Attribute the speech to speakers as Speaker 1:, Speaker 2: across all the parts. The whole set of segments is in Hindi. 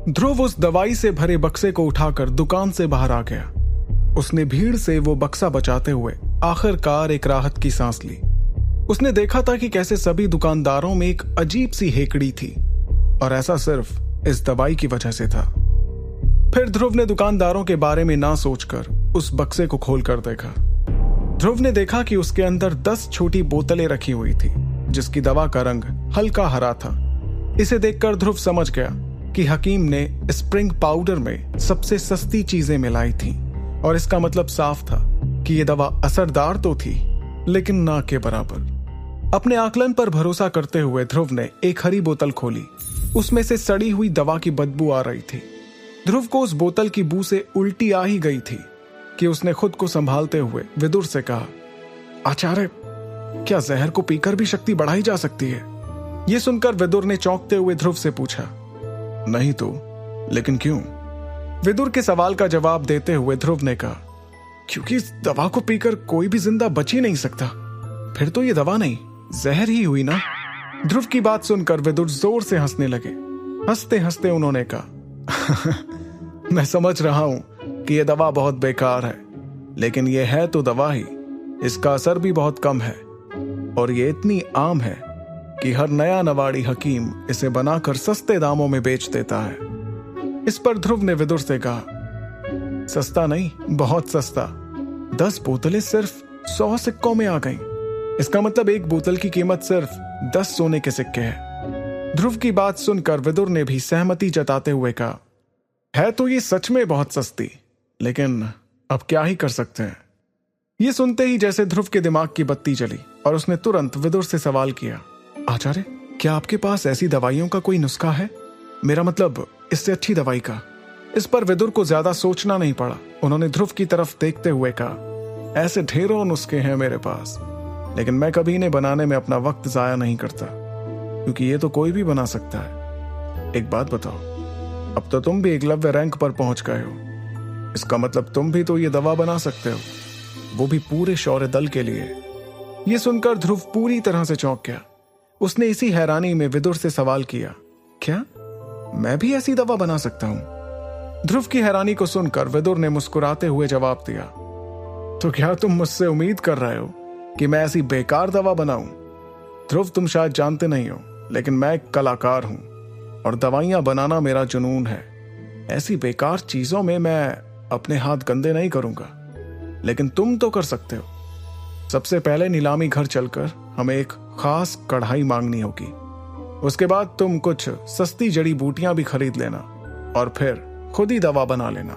Speaker 1: ध्रुव उस दवाई से भरे बक्से को उठाकर दुकान से बाहर आ गया। उसने भीड़ से वो बक्सा बचाते हुए आखिरकार एक राहत की सांस ली। उसने देखा था कि कैसे सभी दुकानदारों में एक अजीब सी हेकड़ी थी, और ऐसा सिर्फ इस दवाई की वजह से था। फिर ध्रुव ने दुकानदारों के बारे में ना सोचकर उस बक्से को खोलकर देखा। ध्रुव ने देखा कि उसके अंदर 10 छोटी बोतलें रखी हुई थी, जिसकी दवा का रंग हल्का हरा था। इसे देखकर ध्रुव समझ गया कि हकीम ने स्प्रिंग पाउडर में सबसे सस्ती चीजें मिलाई थी, और इसका मतलब साफ था कि यह दवा असरदार तो थी, लेकिन ना के बराबर। अपने आकलन पर भरोसा करते हुए ध्रुव ने एक हरी बोतल खोली। उसमें से सड़ी हुई दवा की बदबू आ रही थी। ध्रुव को उस बोतल की बू से उल्टी आ ही गई थी कि उसने खुद को संभालते हुए विदुर से कहा, आचार्य, क्या जहर को पीकर भी शक्ति बढ़ाई जा सकती है? यह सुनकर विदुर ने चौंकते हुए ध्रुव से पूछा, नहीं तो, लेकिन क्यों? विदुर के सवाल का जवाब देते हुए ध्रुव ने कहा, क्योंकि इस दवा को पीकर कोई भी जिंदा बच ही नहीं सकता। फिर तो ये दवा नहीं, जहर ही हुई ना। ध्रुव की बात सुनकर विदुर जोर से हंसने लगे। हंसते हंसते उन्होंने कहा, मैं समझ रहा हूं कि यह दवा बहुत बेकार है, लेकिन यह है तो दवा ही। इसका असर भी बहुत कम है, और ये इतनी आम है कि हर नया नवाड़ी हकीम इसे बनाकर सस्ते दामों में बेच देता है। इस पर ध्रुव ने विदुर से कहा, सस्ता नहीं, बहुत सस्ता। 10 बोतलें सिर्फ 100 सिक्कों में आ गईं। इसका मतलब एक बोतल की कीमत सिर्फ 10 सोने के सिक्के है। ध्रुव की बात सुनकर विदुर ने भी सहमति जताते हुए कहा, है तो ये सच में बहुत सस्ती, लेकिन अब क्या ही कर सकते हैं। ये सुनते ही जैसे ध्रुव के दिमाग की बत्ती जली, और उसने तुरंत विदुर से सवाल किया, आचार्य, क्या आपके पास ऐसी दवाइयों का कोई नुस्खा है? मेरा मतलब इससे अच्छी दवाई का। इस पर विदुर को ज्यादा सोचना नहीं पड़ा। उन्होंने ध्रुव की तरफ देखते हुए कहा, ऐसे ढेरों नुस्खे हैं मेरे पास, लेकिन मैं कभी इन्हें बनाने में अपना वक्त जाया नहीं करता, क्योंकि ये तो कोई भी बना सकता है। एक बात बताओ, अब तो तुम भी एकलव्य रैंक पर पहुंच गए हो। इसका मतलब तुम भी तो ये दवा बना सकते हो, वो भी पूरे शौर्य दल के लिए। ये सुनकर ध्रुव पूरी तरह से चौंक गया। उसने इसी हैरानी में विदुर से सवाल किया, क्या मैं भी ऐसी दवा बना सकता हूं? ध्रुव की हैरानी को सुनकर विदुर ने मुस्कुराते हुए जवाब दिया, तो क्या तुम मुझसे उम्मीद कर रहे हो कि मैं ऐसी बेकार दवा बनाऊं? ध्रुव, तुम शायद जानते नहीं हो, लेकिन मैं एक कलाकार हूं, और दवाइयां बनाना मेरा जुनून है। ऐसी बेकार चीजों में मैं अपने हाथ गंदे नहीं करूंगा, लेकिन तुम तो कर सकते हो। सबसे पहले नीलामी घर चलकर हमें एक खास कढ़ाई मांगनी होगी। उसके बाद तुम कुछ सस्ती जड़ी बूटियां भी खरीद लेना, और फिर खुद ही दवा बना लेना।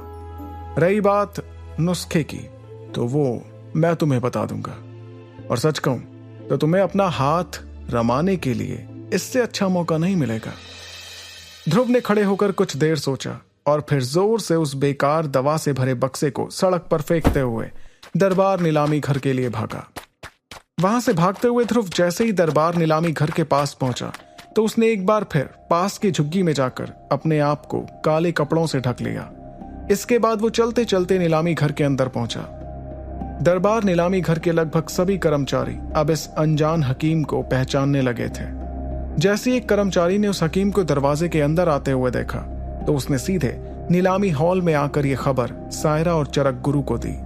Speaker 1: रही बात नुस्खे की, तो वो मैं तुम्हें बता दूंगा, और सच कहूं तो तुम्हें अपना हाथ रमाने के लिए इससे अच्छा मौका नहीं मिलेगा। ध्रुव ने खड़े होकर कुछ देर सोचा, और फिर जोर से उस बेकार दवा से भरे बक्से को सड़क पर फेंकते हुए दरबार नीलामी घर के लिए भागा। वहां से भागते हुए ध्रुव जैसे ही दरबार नीलामी घर के पास पहुंचा, तो उसने एक बार फिर पास की झुग्गी में जाकर अपने आप को काले कपड़ों से ढक लिया। इसके बाद वो चलते चलते नीलामी घर के अंदर पहुंचा। दरबार नीलामी घर के लगभग सभी कर्मचारी अब इस अनजान हकीम को पहचानने लगे थे। जैसे एक कर्मचारी ने उस हकीम को दरवाजे के अंदर आते हुए देखा, तो उसने सीधे नीलामी हॉल में आकर यह खबर सायरा और चरक गुरु को दी।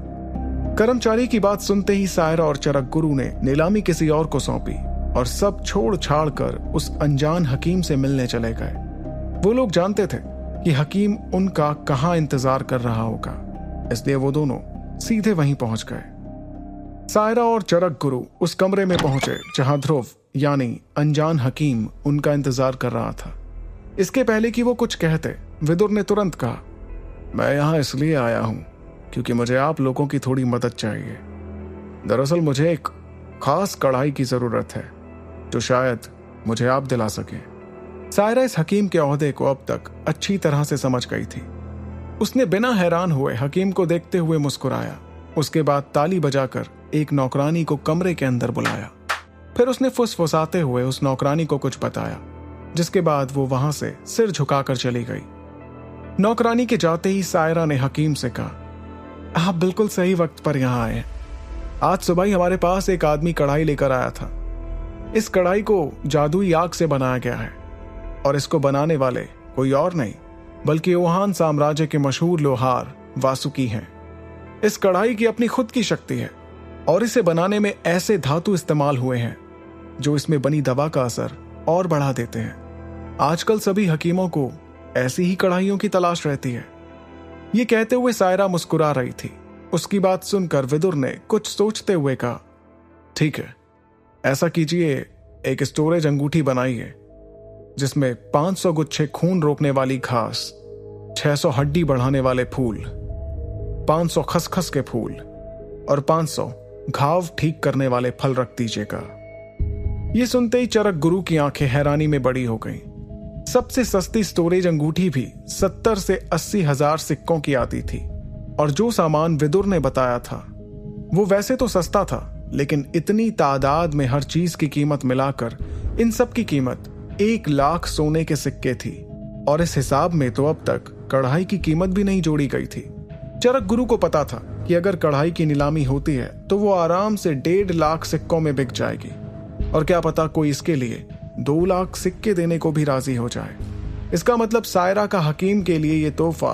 Speaker 1: कर्मचारी की बात सुनते ही सायरा और चरक गुरु ने नीलामी किसी और को सौंपी, और सब छोड़ छाड़ कर उस अनजान हकीम से मिलने चले गए। वो लोग जानते थे कि हकीम उनका कहां इंतजार कर रहा होगा, इसलिए वो दोनों सीधे वहीं पहुंच गए। सायरा और चरक गुरु उस कमरे में पहुंचे जहां ध्रुव यानी अनजान हकीम उनका इंतजार कर रहा था। इसके पहले कि वो कुछ कहते, विदुर ने तुरंत कहा, मैं यहां इसलिए आया हूं क्योंकि मुझे आप लोगों की थोड़ी मदद चाहिए। दरअसल मुझे एक खास कढ़ाई की जरूरत है, जो शायद मुझे आप दिला सके। सायरा इस हकीम के ओहदे को अब तक अच्छी तरह से समझ गई थी। उसने बिना हैरान हुए हकीम को देखते हुए मुस्कुराया। उसके बाद ताली बजाकर एक नौकरानी को कमरे के अंदर बुलाया। फिर उसने फुसफुसाते हुए उस नौकरानी को कुछ बताया, जिसके बाद वो वहां से सिर झुकाकर चली गई। नौकरानी के जाते ही सायरा ने हकीम से कहा, आप बिल्कुल सही वक्त पर यहां आए। आज सुबह ही हमारे पास एक आदमी कढ़ाई लेकर आया था। इस कढ़ाई को जादुई आग से बनाया गया है, और इसको बनाने वाले कोई और नहीं, बल्कि वुहान साम्राज्य के मशहूर लोहार वासुकी हैं। इस कढ़ाई की अपनी खुद की शक्ति है और इसे बनाने में ऐसे धातु इस्तेमाल हुए हैं जो इसमें बनी दवा का असर और बढ़ा देते हैं। आजकल सभी हकीमों को ऐसी ही कढ़ाइयों की तलाश रहती है। ये कहते हुए सायरा मुस्कुरा रही थी। उसकी बात सुनकर विदुर ने कुछ सोचते हुए कहा, ठीक है, ऐसा कीजिए, एक स्टोरेज अंगूठी बनाइए जिसमें 500 गुच्छे खून रोकने वाली घास, 600 हड्डी बढ़ाने वाले फूल, 500 खसखस के फूल और 500 घाव ठीक करने वाले फल रख दीजिएगा। ये सुनते ही चरक गुरु की आंखें हैरानी में बड़ी हो गईं। सबसे सस्ती स्टोरेज अंगूठी भी 70 से 80 हजार सिक्कों की आती थी और जो सामान विदुर ने बताया था वो वैसे तो सस्ता था, लेकिन इतनी तादाद में हर चीज की कीमत मिलाकर इन सब की कीमत 1 लाख सोने के सिक्के थी और इस हिसाब में तो अब तक कढ़ाई की कीमत भी नहीं जोड़ी गई थी। चरक गुरु को पता था कि अगर कढ़ाई की नीलामी होती है तो वो आराम से 1.5 लाख सिक्कों में बिक जाएगी और क्या पता कोई इसके लिए 2 लाख सिक्के देने को भी राजी हो जाए। इसका मतलब सायरा का हकीम के लिए ये तोहफा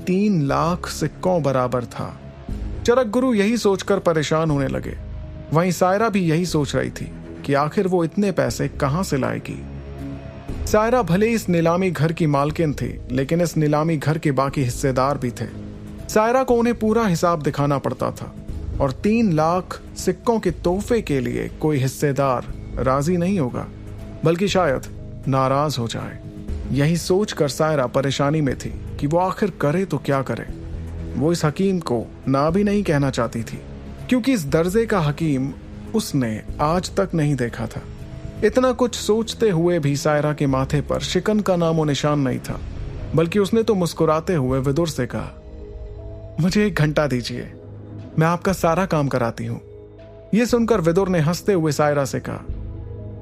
Speaker 1: 3 लाख सिक्कों बराबर था। चरक गुरु यही सोचकर परेशान होने लगे। वहीं सायरा भी यही सोच रही थी कि आखिर वो इतने पैसे कहां से लाएगी। सायरा भले इस नीलामी घर की मालकिन थी, लेकिन इस नीलामी घर के बाकी हिस्सेदार भी थे। सायरा को उन्हें पूरा हिसाब दिखाना पड़ता था और 3 लाख सिक्कों के तोहफे के लिए कोई हिस्सेदार राजी नहीं होगा, बल्कि शायद नाराज हो जाए। यही सोचकर सायरा परेशानी में थी कि वो आखिर करे तो क्या करे। वो इस हकीम को ना भी नहीं कहना चाहती थी, क्योंकि इस दर्जे का हकीम उसने आज तक नहीं देखा था। इतना कुछ सोचते हुए भी सायरा के माथे पर शिकन का नामो निशान नहीं था, बल्कि उसने तो मुस्कुराते हुए विदुर से कहा, मुझे 1 घंटा दीजिए, मैं आपका सारा काम कराती हूं। यह सुनकर विदुर ने हंसते हुए सायरा से कहा,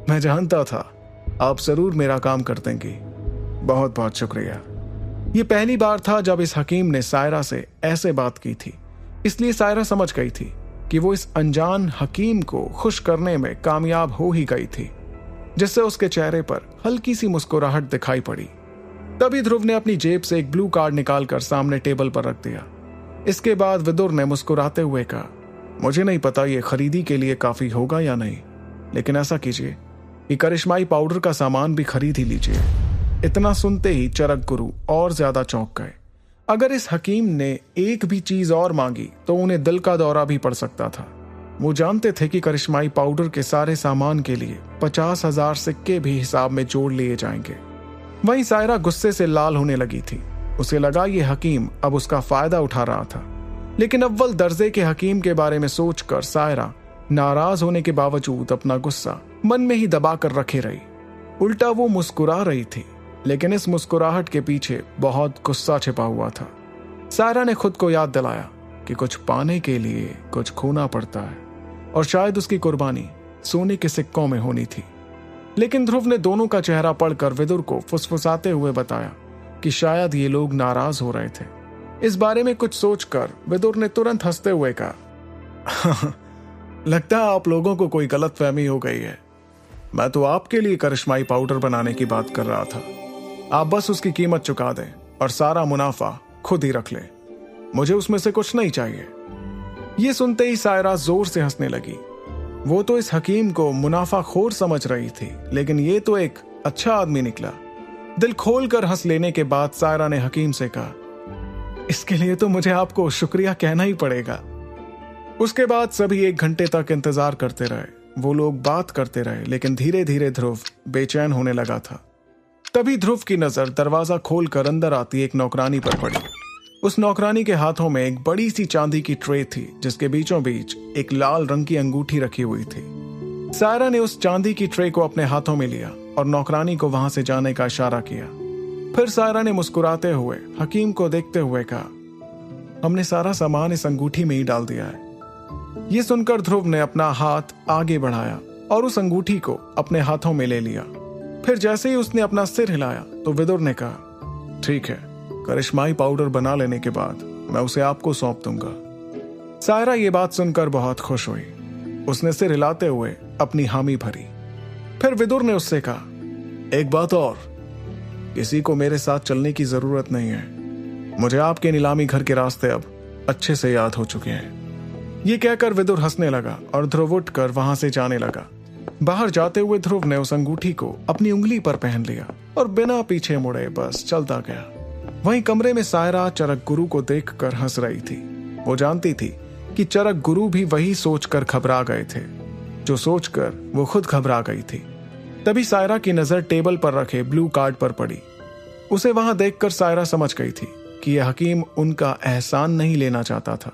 Speaker 1: मैं जानता था आप जरूर मेरा काम कर देंगी, बहुत बहुत शुक्रिया। यह पहली बार था जब इस हकीम ने सायरा से ऐसे बात की थी, इसलिए सायरा समझ गई थी कि वो इस अनजान हकीम को खुश करने में कामयाब हो ही गई थी, जिससे उसके चेहरे पर हल्की सी मुस्कुराहट दिखाई पड़ी। तभी ध्रुव ने अपनी जेब से एक ब्लू कार्ड निकालकर सामने टेबल पर रख दिया। इसके बाद विदुर ने मुस्कुराते हुए कहा, मुझे नहीं पता ये खरीदी के लिए काफी होगा या नहीं, लेकिन ऐसा कीजिए कि करिश्माई पाउडर का सामान भी खरीद ही लीजिए। इतना सुनते ही चरक गुरु और ज्यादा चौंक गए। अगर इस हकीम ने एक भी चीज और मांगी तो उन्हें दिल का दौरा भी पड़ सकता था। वो जानते थे कि करिश्माई पाउडर के सारे सामान के लिए 50,000 सिक्के भी हिसाब में जोड़ लिए जाएंगे। वहीं सायरा गुस्से से लाल होने लगी थी। उसे लगा ये हकीम अब उसका फायदा उठा रहा था, लेकिन अव्वल दर्जे के हकीम के बारे में सोचकर सायरा नाराज होने के बावजूद अपना गुस्सा मन में ही दबा कर रखे रही। उल्टा वो मुस्कुरा रही थी, लेकिन इस मुस्कुराहट के पीछे बहुत गुस्सा छिपा हुआ था। सायरा ने खुद को याद दिलाया कि कुछ पाने के लिए कुछ खोना पड़ता है और शायद उसकी कुर्बानी सोने के सिक्कों में होनी थी। लेकिन ध्रुव ने दोनों का चेहरा पढ़कर विदुर को फुसफुसाते हुए बताया कि शायद ये लोग नाराज हो रहे थे। इस बारे में कुछ सोचकर विदुर ने तुरंत हंसते हुए कहा, लगता है आप लोगों को कोई गलतफहमी हो गई है। मैं तो आपके लिए करिश्माई पाउडर बनाने की बात कर रहा था। आप बस उसकी कीमत चुका दें और सारा मुनाफा खुद ही रख लें। मुझे उसमें से कुछ नहीं चाहिए। ये सुनते ही सायरा जोर से हंसने लगी। वो तो इस हकीम को मुनाफाखोर समझ रही थी, लेकिन ये तो एक अच्छा आदमी निकला। दिल खोलकर हंस लेने के बाद सायरा ने हकीम से कहा, इसके लिए तो मुझे आपको शुक्रिया कहना ही पड़ेगा। उसके बाद सभी 1 घंटे तक इंतजार करते रहे। वो लोग बात करते रहे, लेकिन धीरे धीरे ध्रुव बेचैन होने लगा था। तभी ध्रुव की नजर दरवाजा खोलकर अंदर आती एक नौकरानी पर पड़ी। उस नौकरानी के हाथों में एक बड़ी सी चांदी की ट्रे थी, जिसके बीचों बीच एक लाल रंग की अंगूठी रखी हुई थी। सायरा ने उस चांदी की ट्रे को अपने हाथों में लिया और नौकरानी को वहां से जाने का इशारा किया। फिर सायरा ने मुस्कुराते हुए हकीम को देखते हुए कहा, हमने सारा सामान इस अंगूठी में ही डाल दिया है। ये सुनकर ध्रुव ने अपना हाथ आगे बढ़ाया और उस अंगूठी को अपने हाथों में ले लिया। फिर जैसे ही उसने अपना सिर हिलाया तो विदुर ने कहा, ठीक है, करिश्माई पाउडर बना लेने के बाद मैं उसे आपको सौंप दूंगा। सायरा ये बात सुनकर बहुत खुश हुई। उसने सिर हिलाते हुए अपनी हामी भरी। फिर विदुर ने उससे कहा, एक बात और, किसी को मेरे साथ चलने की जरूरत नहीं है। मुझे आपके नीलामी घर के रास्ते अब अच्छे से याद हो चुके हैं। ये कहकर विदुर हंसने लगा और ध्रुव उठकर वहां से जाने लगा। बाहर जाते हुए ध्रुव ने उस अंगूठी को अपनी उंगली पर पहन लिया और बिना पीछे मुड़े बस चलता गया। वहीं कमरे में सायरा चरक गुरु को देखकर हंस रही थी। वो जानती थी कि चरक गुरु भी वही सोचकर घबरा गए थे जो सोचकर वो खुद घबरा गई थी। तभी सायरा की नजर टेबल पर रखे ब्लू कार्ड पर पड़ी। उसे वहां देखकर सायरा समझ गई थी कि यह हकीम उनका एहसान नहीं लेना चाहता था।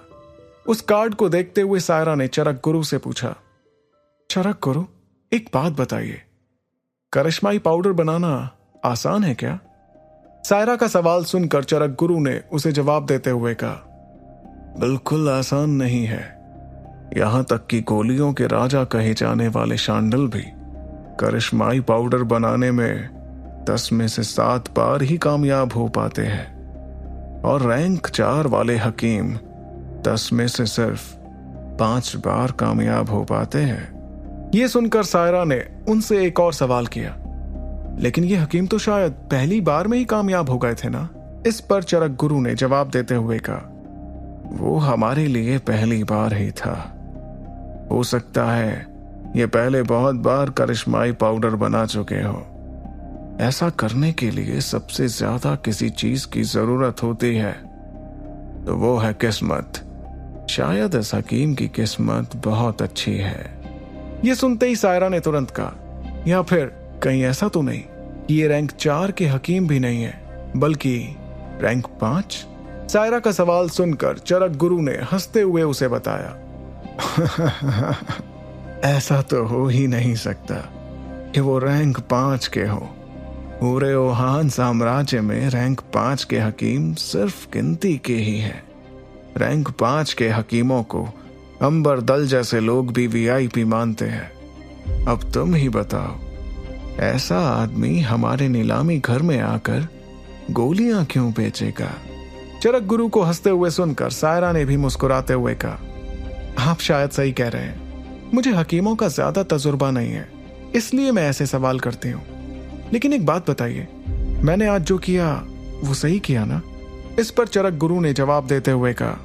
Speaker 1: उस कार्ड को देखते हुए सायरा ने चरक गुरु से पूछा, चरक गुरु, एक बात बताइए, करिश्माई पाउडर बनाना आसान है क्या? सायरा का सवाल सुनकर चरक गुरु ने उसे जवाब देते हुए कहा, बिल्कुल आसान नहीं है। यहां तक कि गोलियों के राजा कहे जाने वाले शांडल भी करिश्माई पाउडर बनाने में 10 में से 7 बार ही कामयाब हो पाते हैं और रैंक 4 वाले हकीम 10 में से सिर्फ 5 बार कामयाब हो पाते हैं। यह सुनकर सायरा ने उनसे एक और सवाल किया, लेकिन ये हकीम तो शायद पहली बार में ही कामयाब हो गए थे ना? इस पर चरक गुरु ने जवाब देते हुए कहा, वो हमारे लिए पहली बार ही था। हो सकता है ये पहले बहुत बार करिश्माई पाउडर बना चुके हो। ऐसा करने के लिए सबसे ज्यादा किसी चीज की जरूरत होती है, तो वो है किस्मत। शायद इस हकीम की किस्मत बहुत अच्छी है। ये सुनते ही सायरा ने तुरंत कहा, या फिर कहीं ऐसा तो नहीं कि ये रैंक 4 के हकीम भी नहीं है, बल्कि रैंक 5? सायरा का सवाल सुनकर चरक गुरु ने हंसते हुए उसे बताया, ऐसा तो हो ही नहीं सकता कि वो रैंक 5 के हो। पूरे ओहान साम्राज्य में रैंक 5 के हकीम सिर्फ गिनती के ही हैं। रैंक 5 के हकीमों को अंबर दल जैसे लोग भी वीआईपी मानते हैं। अब तुम ही बताओ, ऐसा आदमी हमारे नीलामी घर में आकर गोलियां क्यों बेचेगा? चरक गुरु को हंसते हुए सुनकर सायरा ने भी मुस्कुराते हुए कहा, आप शायद सही कह रहे हैं। मुझे हकीमों का ज्यादा तजुर्बा नहीं है, इसलिए मैं ऐसे सवाल करती हूँ। लेकिन एक बात बताइए, मैंने आज जो किया वो सही किया ना? इस पर चरक गुरु ने जवाब देते हुए कहा,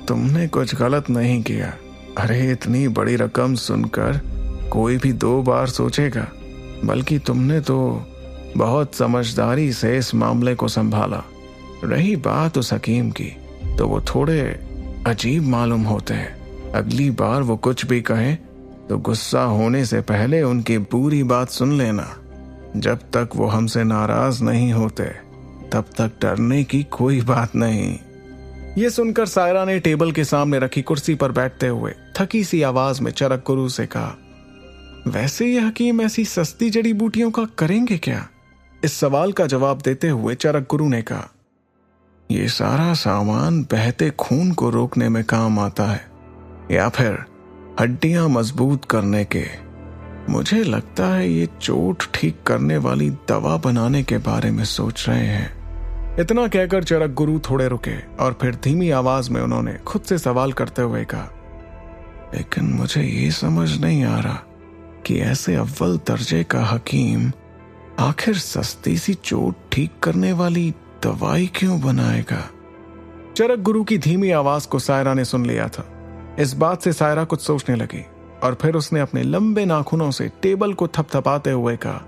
Speaker 1: तुमने कुछ गलत नहीं किया। अरे इतनी बड़ी रकम सुनकर कोई भी 2 बार सोचेगा, बल्कि तुमने तो बहुत समझदारी से इस मामले को संभाला। रही बात उस हकीम की, तो वो थोड़े अजीब मालूम होते हैं। अगली बार वो कुछ भी कहें तो गुस्सा होने से पहले उनकी पूरी बात सुन लेना। जब तक वो हमसे नाराज नहीं होते तब तक डरने की कोई बात नहीं। ये सुनकर सायरा ने टेबल के सामने रखी कुर्सी पर बैठते हुए थकी सी आवाज में चरक गुरु से कहा, वैसे ये हकीम ऐसी सस्ती जड़ी बूटियों का करेंगे क्या? इस सवाल का जवाब देते हुए चरक गुरु ने कहा, ये सारा सामान बहते खून को रोकने में काम आता है या फिर हड्डियां मजबूत करने के। मुझे लगता है ये चोट ठीक करने वाली दवा बनाने के बारे में सोच रहे हैं। इतना कहकर चरक गुरु थोड़े रुके और फिर धीमी आवाज में उन्होंने खुद से सवाल करते हुए कहा, लेकिन मुझे ये समझ नहीं आ रहा कि ऐसे अव्वल दर्जे का हकीम आखिर सस्ती सी चोट ठीक करने वाली दवाई क्यों बनाएगा? चरक गुरु की धीमी आवाज को सायरा ने सुन लिया था। इस बात से सायरा कुछ सोचने लगी और फिर उसने अपने लंबे नाखूनों से टेबल को थपथपाते हुए कहा,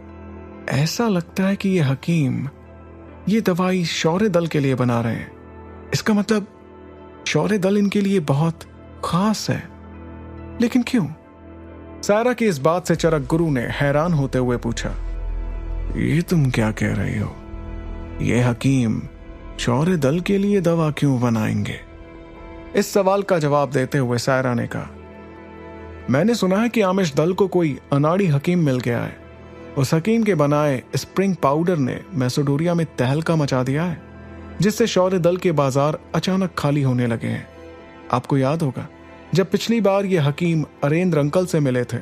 Speaker 1: ऐसा लगता है कि ये हकीम ये दवाई शौर्य दल के लिए बना रहे हैं। इसका मतलब शौर्य दल इनके लिए बहुत खास है। लेकिन क्यों? सायरा की इस बात से चरक गुरु ने हैरान होते हुए पूछा, ये तुम क्या कह रही हो? ये हकीम शौर्य दल के लिए दवा क्यों बनाएंगे? इस सवाल का जवाब देते हुए सायरा ने कहा, मैंने सुना है कि आमिश दल को कोई अनाड़ी हकीम मिल गया है। उस हकीम के बनाए स्प्रिंग पाउडर ने मैसेडोरिया में तहलका मचा दिया है, जिससे शौर्य दल के बाजार अचानक खाली होने लगे हैं। आपको याद होगा जब पिछली बार ये हकीम अरेंद्र अंकल से मिले थे,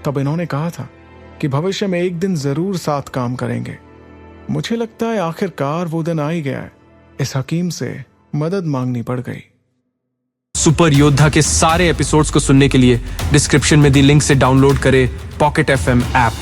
Speaker 1: तब इन्होंने कहा था कि भविष्य में एक दिन जरूर साथ काम करेंगे। मुझे लगता है आखिरकार वो दिन आ ही गया है। इस हकीम से मदद मांगनी पड़ गई।
Speaker 2: सुपर योद्धा के सारे एपिसोड्स को सुनने के लिए डिस्क्रिप्शन में दी लिंक से डाउनलोड करें पॉकेट FM ऐप।